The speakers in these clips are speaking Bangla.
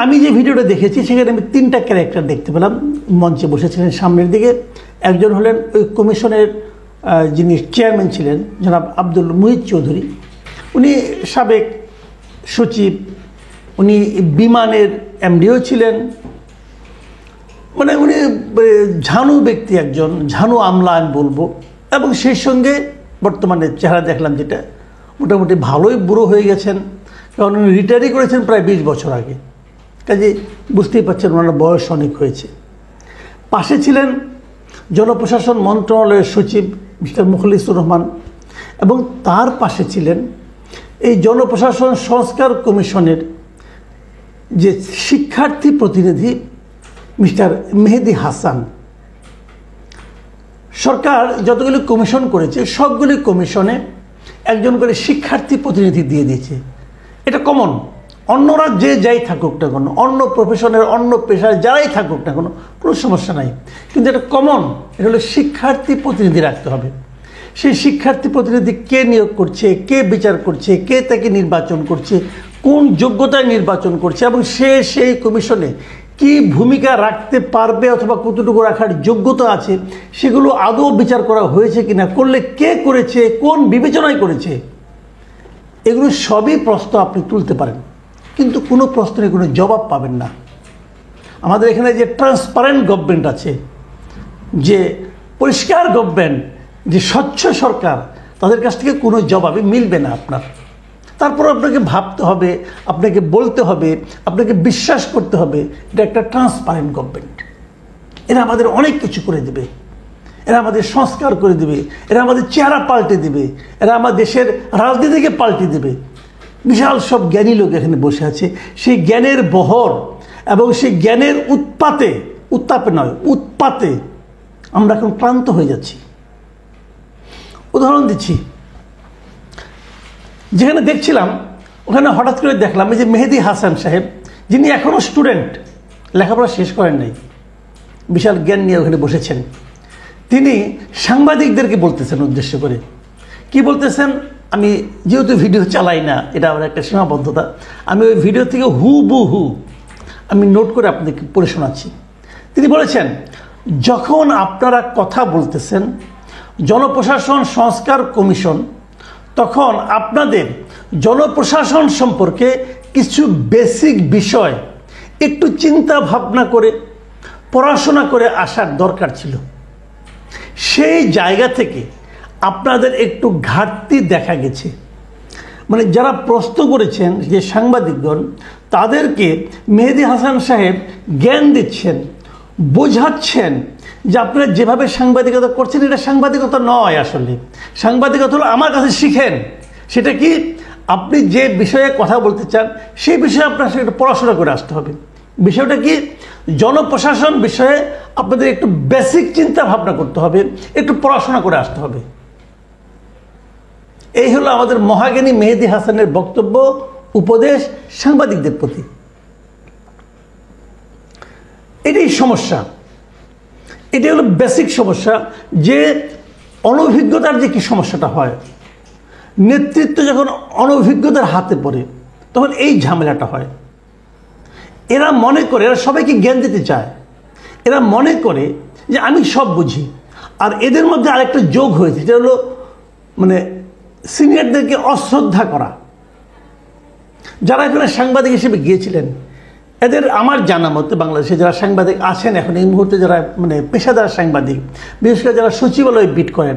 আমি যে ভিডিওটা দেখেছি সেখানে আমি তিনটা ক্যারেক্টার দেখতে পেলাম। মঞ্চে বসেছিলেন সামনের দিকে, একজন হলেন ওই কমিশনের যিনি চেয়ারম্যান ছিলেন জনাব আব্দুল মুহিত চৌধুরী, উনি সাবেক সচিব, উনি বিমানের এমডিও ছিলেন, মানে উনি ঝানু ব্যক্তি, একজন ঝানু আমলা আমি বলবো। এবং সেই সঙ্গে বর্তমানে চেহারা দেখলাম যেটা মোটামুটি ভালোই বুড়ো হয়ে গেছেন, কারণ উনি রিটায়ারই করেছেন প্রায় 20 বছর আগে, কাজে বুঝতেই পারছেন ওনার বয়স অনেক হয়েছে। পাশে ছিলেন জনপ্রশাসন মন্ত্রণালয়ের সচিব মিস্টার মুখলিসুর রহমান, এবং তার পাশে ছিলেন এই জনপ্রশাসন সংস্কার কমিশনের যে শিক্ষার্থী প্রতিনিধি মিস্টার মেহেদি হাসান। সরকার যতগুলি কমিশন করেছে সবগুলি কমিশনে একজন করে শিক্ষার্থী প্রতিনিধি দিয়ে দিয়েছে। এটা কমন, অন্যরা যে যাই থাকুক না কেন, অন্য প্রফেশনের অন্য পেশার যারাই থাকুক না কেন, কোনো সমস্যা নাই, কিন্তু এটা কমন, এটা হলো শিক্ষার্থী প্রতিনিধি রাখতে হবে। সেই শিক্ষার্থী প্রতিনিধি কে নিয়োগ করছে, কে বিচার করছে, কে তাকে নির্বাচন করছে, কোন যোগ্যতায় নির্বাচন করছে, এবং সে সেই কমিশনে কি ভূমিকা রাখতে পারবে অথবা কতটুকু রাখার যোগ্যতা আছে, সেগুলো আদৌ বিচার করা হয়েছে কিনা, করলে কে করেছে, কোন বিবেচনায় করেছে, এগুলো সবই প্রশ্ন আপনি তুলতে পারেন, কিন্তু কোনো প্রশ্নের কোনো জবাব পাবেন না। আমাদের এখানে যে ট্রান্সপারেন্ট গভর্নমেন্ট আছে, যে পরিষ্কার গভর্নমেন্ট, যে স্বচ্ছ সরকার, তাদের কাছ থেকে কোনো জবাবই মিলবে না আপনার। তারপর আপনাকে ভাবতে হবে, আপনাকে বলতে হবে, আপনাকে বিশ্বাস করতে হবে এটা একটা ট্রান্সপারেন্ট গভর্নমেন্ট। এরা আমাদের অনেক কিছু করে দেবে, এরা আমাদের সংস্কার করে দেবে, এরা আমাদের চেহারা পাল্টে দেবে, এরা আমাদের দেশের রাজনীতিকে পাল্টে দেবে। বিশাল সব জ্ঞানী লোক এখানে বসে আছে, সেই জ্ঞানের বহর এবং সেই জ্ঞানের উৎপাতে আমরা এখন ক্লান্ত হয়ে যাচ্ছি। উদাহরণ দিচ্ছি, যেখানে দেখছিলাম ওখানে হঠাৎ করে দেখলাম এই যে মেহেদি হাসান সাহেব, যিনি এখনও স্টুডেন্ট, লেখাপড়া শেষ করেন নাই, বিশাল জ্ঞান নিয়ে ওখানে বসেছেন। তিনি সাংবাদিকদেরকে বলতেছেন উদ্দেশ্য করে, কি বলতেছেন, আমি যেহেতু ভিডিও চালাই না, এটা আমার একটা সীমাবদ্ধতা, আমি ওই ভিডিও থেকে হুবহু আমি নোট করে আপনাদেরকে পড়ে শোনাচ্ছি। তিনি বলেছেন, যখন আপনারা কথা বলতেছেন জনপ্রশাসন সংস্কার কমিশন, তখন আপনাদের জনপ্রশাসন সম্পর্কে কিছু বেসিক বিষয় একটু চিন্তা ভাবনা করে পড়াশোনা করে আসার দরকার ছিল। সেই জায়গা থেকে আপনাদের একটু ঘাটতি দেখা গেছে। মানে যারা প্রশ্ন করেছেন যে সাংবাদিকগণ, তাদেরকে মেহেদি হাসান সাহেব জ্ঞান দিচ্ছেন, বোঝাচ্ছেন যে আপনারা যেভাবে সাংবাদিকতা করছেন এটা সাংবাদিকতা নয়। আসলে সাংবাদিকতা হলো আমার কাছে শিখেন, সেটা কি আপনি যে বিষয়ে কথা বলতে চান সেই বিষয়ে আপনার সেটা পড়াশোনা করে আসতে হবে। বিষয়টা কি, জনপ্রশাসন বিষয়ে আপনাদের একটু বেসিক চিন্তা ভাবনা করতে হবে, একটু পড়াশোনা করে আসতে হবে। এই হলো আমাদের মহাজ্ঞানী মেহেদি হাসানের বক্তব্য, উপদেশ সাংবাদিকদের প্রতি। এটাই সমস্যা, এটি হলো বেসিক সমস্যা, যে অনভিজ্ঞতার যে কি সমস্যাটা হয়, নেতৃত্ব যখন অনভিজ্ঞতার হাতে পড়ে তখন এই ঝামেলাটা হয়। এরা মনে করে, এরা সবাইকে জ্ঞান দিতে চায়, এরা মনে করে যে আমি সব বুঝি। আর এদের মধ্যে আরেকটা যোগ হয়েছে, যেটা হলো মানে সিনিয়রদেরকে অশ্রদ্ধা করা। যারা এখানে সাংবাদিক হিসেবে গিয়েছিলেন, এদের আমার জানা মতে বাংলাদেশে যারা সাংবাদিক আছেন এখন এই মুহূর্তে, যারা মানে পেশাদার সাংবাদিক, বিশেষ করে যারা সচিবালয়ে বিট করেন,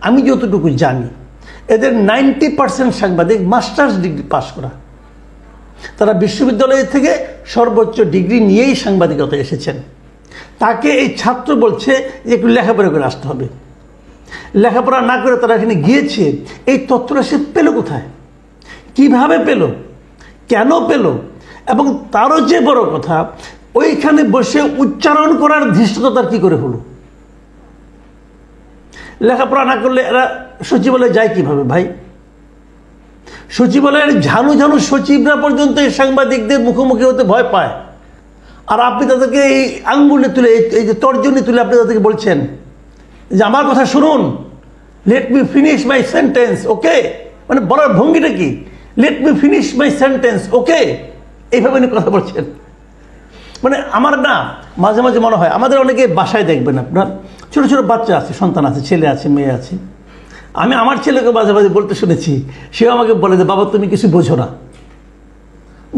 আমি যতটুকু জানি এদের 90% সাংবাদিক মাস্টার্স ডিগ্রি পাস করা। তারা বিশ্ববিদ্যালয় থেকে সর্বোচ্চ ডিগ্রি নিয়েই সাংবাদিকতা এসেছেন। তাকে এই ছাত্র বলছে যে একটু লেখাপড়া করে আসতে হবে। লেখাপড়া না করে তারা এখানে গিয়েছে, এই তথ্যটা সে পেল কোথায়, কিভাবে পেল, কেন পেল, এবং তারও যে বড় কথা, ওইখানে বসে উচ্চারণ করার ধৃষ্টতা তার কী করে হলো? লেখাপড়া না করলে এরা সচিবালয়ে যায় কিভাবে ভাই? সচিবালয়ের ঝানু ঝানু সচিবরা পর্যন্ত এই সাংবাদিকদের মুখোমুখি হতে ভয় পায়, আর আপনি তাদেরকে এই আঙ্গুলে তুলে, এই যে তর্জনী তুলে আপনি তাদেরকে বলছেন যে আমার কথা শুনুন, let me finish my sentence, okay, মানে বলার ভঙ্গিটা কি, let me finish my sentence, okay, এইভাবে উনি কথা বলছেন। মানে আমার না মাঝে মাঝে মনে হয়, আমাদের অনেকে বাসায় দেখবেন আপনার ছোটো ছোটো বাচ্চা আছে, সন্তান আছে, ছেলে আছে, মেয়ে আছে। আমি আমার ছেলেকে মাঝে মাঝে বলতে শুনেছি, সেও আমাকে বলে যে বাবা তুমি কিছু বোঝো না।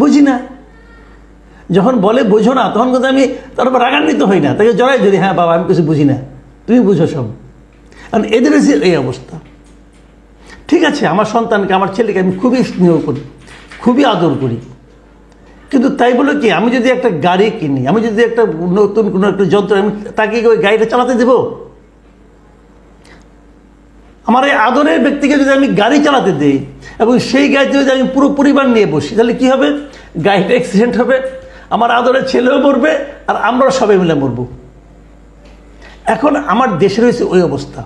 বুঝি না, যখন বলে বোঝো না তখন কিন্তু আমি তার উপর রাগান্বিত হই না, তাকে জড়াই ধরি, হ্যাঁ বাবা আমি কিছু বুঝি না, তুমি বুঝো সব। কারণ এদের এই অবস্থা। ঠিক আছে, আমার সন্তানকে, আমার ছেলেকে আমি খুবই স্নেহ করি, খুবই আদর করি, কিন্তু তাই বলে কি আমি যদি একটা গাড়ি কিনি, আমি যদি একটা নতুন কোনো একটা যন্ত্র, আমি তাকে ওই গাড়িটা চালাতে দেব? আমার এই আদরের ব্যক্তিকে যদি আমি গাড়ি চালাতে দিই এবং সেই গাড়িতে যদি আমি পুরো পরিবার নিয়ে বসি, তাহলে কি হবে? গাড়িটা অ্যাক্সিডেন্ট হবে, আমার আদরের ছেলেও মরবে, আর আমরাও সবাই মিলে মরব। এখন আমার দেশের হয়েছে ওই অবস্থা।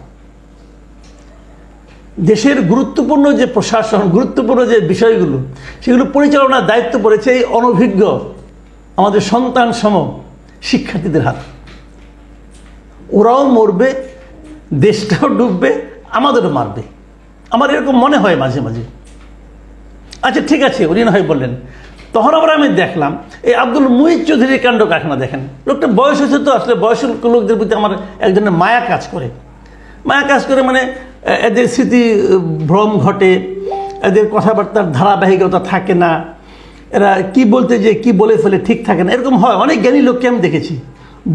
দেশের গুরুত্বপূর্ণ যে প্রশাসন, গুরুত্বপূর্ণ যে বিষয়গুলো, সেগুলো পরিচালনার দায়িত্ব পড়েছে এই অনভিজ্ঞ আমাদের সন্তান সম শিক্ষার্থীদের হাতে। ওরাও মরবে, দেশটাও ডুববে, আমাদেরও মারবে, আমার এরকম মনে হয় মাঝে মাঝে। আচ্ছা ঠিক আছে, উনি না হয় বললেন। তখন আবার আমি দেখলাম এই আব্দুল মুহিত চৌধুরীর কাণ্ড কারখানা। দেখেন, লোকটা বয়স হয়েছে, তো আসলে বয়স্ক লোকদের প্রতি আমার এক ধরনের মায়া কাজ করে। মায়া কাজ করে মানে এদের স্মৃতি ভ্রম ঘটে, এদের কথাবার্তার ধারাবাহিকতা থাকে না, এরা কি বলতে যে কি বলে ফেলে ঠিক থাকে না, এরকম হয়। অনেক জ্ঞানী লোককে আমি দেখেছি,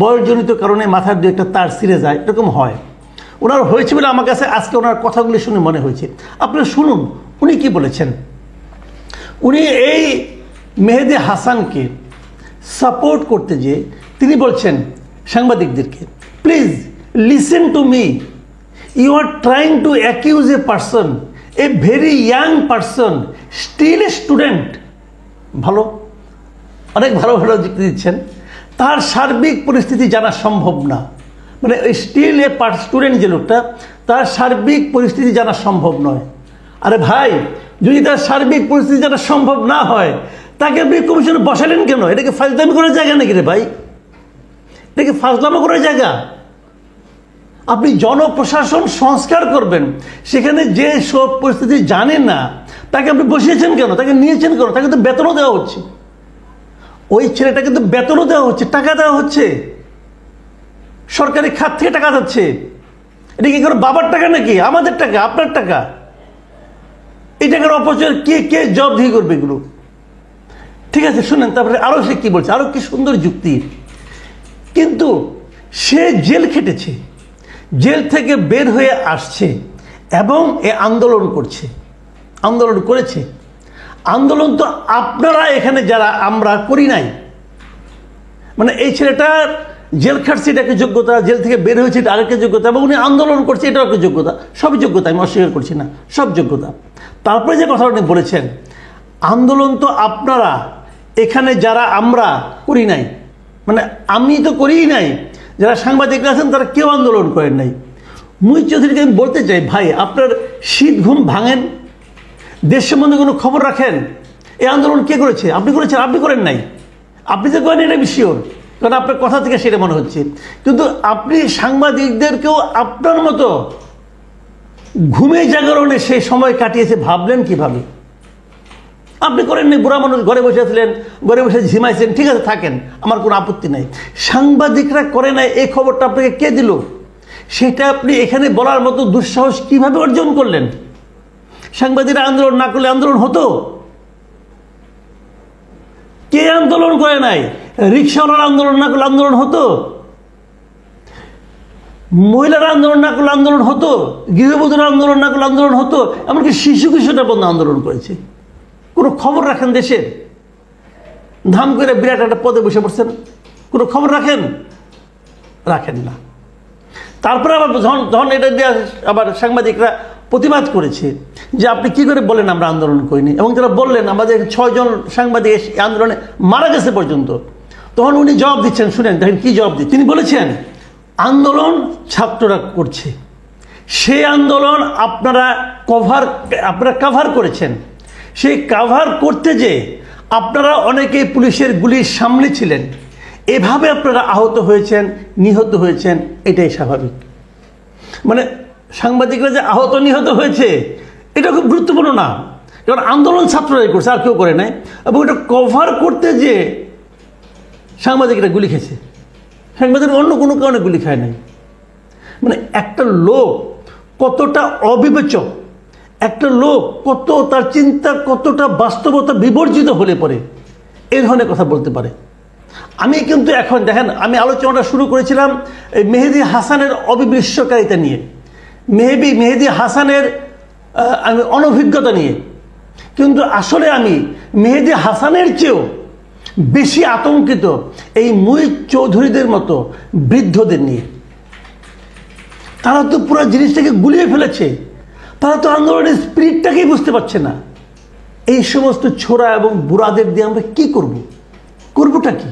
বয়সজনিত কারণে মাথার দু একটা তার ছিঁড়ে যায়, এরকম হয়। ওনার হয়েছে বলে আমার কাছে আজকে ওনার কথাগুলি শুনে মনে হয়েছে। আপনারা শুনুন উনি কি বলেছেন। উনি এই মেহেদী হাসানকে সাপোর্ট করতে যেয়ে তিনি বলছেন সাংবাদিকদেরকে, please listen to me, you are trying to accuse a person, a very young person, still a student. ভালো, অনেক ভালো ভালো যুক্তি দিচ্ছেন। তার সার্বিক পরিস্থিতি জানা সম্ভব না, মানে ওই স্টিল এ স্টুডেন্ট যে লোকটা, তার সার্বিক পরিস্থিতি জানা সম্ভব নয়। আরে ভাই, যদি তার সার্বিক পরিস্থিতি জানা সম্ভব না হয়, তাকে আপনি কমিশনে বসালেন কেন? এটাকে ফাজলামি করার জায়গা নাকি রে ভাই? এটাকে ফাজলামো করার জায়গা? আপনি জনপ্রশাসন সংস্কার করবেন, সেখানে যে সব পরিস্থিতি জানেন না তাকে আপনি বসিয়েছেন কেন? তাকে নিয়েছেন কেন? তাকে তো বেতনও দেওয়া হচ্ছে, ওই ছেলেটাকে তো বেতনও দেওয়া হচ্ছে, টাকা দেওয়া হচ্ছে, সরকারি খাত থেকে টাকা যাচ্ছে। এটা কি কোনো বাবার টাকা নাকি? আমাদের টাকা, আপনার টাকা। এই টাকার অপচয় কে কে জবাবদিহি করবে এগুলো? ঠিক আছে, শুনেন তারপরে আরো সে কি বলছে, আরো কি সুন্দর যুক্তি। কিন্তু সে জেল খেটেছে, জেল থেকে বের হয়ে আসছে এবং এ আন্দোলন করছে, আন্দোলন করেছে। আন্দোলন তো আপনারা এখানে যারা আমরা করি নাই। মানে এই ছেলেটার জেল খাটছে, এটা একটা যোগ্যতা, জেল থেকে বের হয়েছে এটা আরেকটা যোগ্যতা, এবং উনি আন্দোলন করছে এটাও একটা যোগ্যতা। সবই যোগ্যতা, আমি অস্বীকার করছি না, সব যোগ্যতা। তারপরে যে কথা উনি বলেছেন, আন্দোলন তো আপনারা এখানে যারা আমরা করি নাই, মানে আমি তো করিই নাই, যারা সাংবাদিকরা আছেন তারা কেউ আন্দোলন করেন নাই। মুহিত চৌধুরীকে আমি বলতে চাই, ভাই আপনার শীত ঘুম ভাঙেন, দেশ সম্বন্ধে কোনো খবর রাখেন। এই আন্দোলন কে করেছে? আপনি করেছেন? আপনি করেন নাই? আপনি যে করেন এটা আমি শিওর, কারণ আপনার কথা থেকে সেটা মনে হচ্ছে। কিন্তু আপনি সাংবাদিকদেরকেও আপনার মতো ঘুমে জাগরণে সেই সময় কাটিয়েছে ভাবলেন কিভাবে? আপনি করেন নাই, বুড়া মানুষ, ঘরে বসে আছিলেন, ঘরে বসে ঝিমাইছেন, ঠিক আছে থাকেন, আমার কোনো আপত্তি নাই। সাংবাদিকরা করে নাই, এই খবরটা আপনাকে কে দিল? সেটা আপনি এখানে বলার মতো দুঃসাহস কিভাবে অর্জন করলেন? সাংবাদিকরা আন্দোলন না করলে আন্দোলন হতো? কে আন্দোলন করে নাই? রিক্সাওয়ালার আন্দোলন না করলে আন্দোলন হতো? মহিলারা আন্দোলন না করলে আন্দোলন হতো? গৃহবধূরা আন্দোলন না করলে আন্দোলন হতো? এমনকি শিশু কিশোররা বন্ধু আন্দোলন করেছে। কোনো খবর রাখেন দেশের? ধাম করে বিরাট একটা পদে বসে পড়ছেন, কোনো খবর রাখেন? রাখেন না। তারপরে আবার যখন এটা দিয়ে আবার সাংবাদিকরা প্রতিবাদ করেছে যে আপনি কি করে বলেন আমরা আন্দোলন করিনি, এবং যারা বললেন আমাদের 6 জন সাংবাদিক এই আন্দোলনে মারা গেছে পর্যন্ত, তখন উনি জবাব দিচ্ছেন। শুনেন দেখেন কি জবাব দিচ্ছেন। তিনি বলেছেন, আন্দোলন ছাত্ররা করছে, সেই আন্দোলন আপনারা কাভার করেছেন। সেই কাভার করতে যে আপনারা অনেকেই পুলিশের গুলির সামনে ছিলেন, এভাবে আপনারা আহত হয়েছেন, নিহত হয়েছেন, এটাই স্বাভাবিক। মানে সাংবাদিকরা যে আহত নিহত হয়েছে এটা খুব গুরুত্বপূর্ণ না, কারণ আন্দোলন ছাত্ররাই করছে, আর কেউ করে নাই। এবং এটা কভার করতে যে সাংবাদিকরা গুলি খেয়েছে, সাংবাদিক অন্য কোনো কারণে গুলি খায় নাই। মানে একটা লোক কতটা অবিবেচক, একটা লোক কত তার চিন্তা কতটা বাস্তবতা বিবর্জিত হলে পরে এই ধরনের কথা বলতে পারে। আমি কিন্তু এখন দেখেন, আমি আলোচনাটা শুরু করেছিলাম এই মেহেদী হাসানের অবিশ্বাসকারিতা নিয়ে, মেহেদী হাসানের আমি অনভিজ্ঞতা নিয়ে, কিন্তু আসলে আমি মেহেদী হাসানের চেয়েও বেশি আতঙ্কিত এই মুঈজ চৌধুরীদের মতো বৃদ্ধদের নিয়ে। তারা তো পুরো জিনিসটাকে গুলিয়ে ফেলেছে, তারা তো আন্দোলনের স্পিরিটটাকেই বুঝতে পারছে না। এই সমস্ত ছোড়া এবং বুড়াদের দিয়ে আমরা কি করবটা কি?